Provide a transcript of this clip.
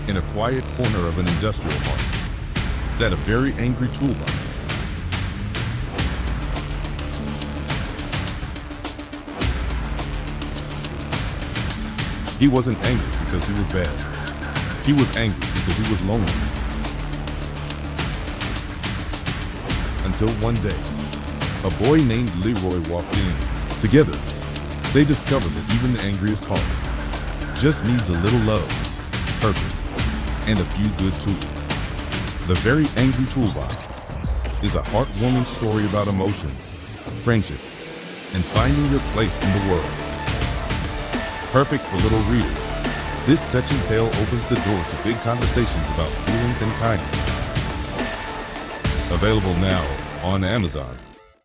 In a quiet corner of an industrial park sat a very angry toolbox. He wasn't angry because he was bad. He was angry because he was lonely. Until one day, a boy named Leroy walked in. Together, they discovered that even the angriest heart just needs a little love, purpose, and a few good tools. The Very Angry Toolbox is a heartwarming story about emotion, friendship, and finding your place in the world. Perfect for little readers, this touching tale opens the door to big conversations about feelings and kindness. Available now on Amazon.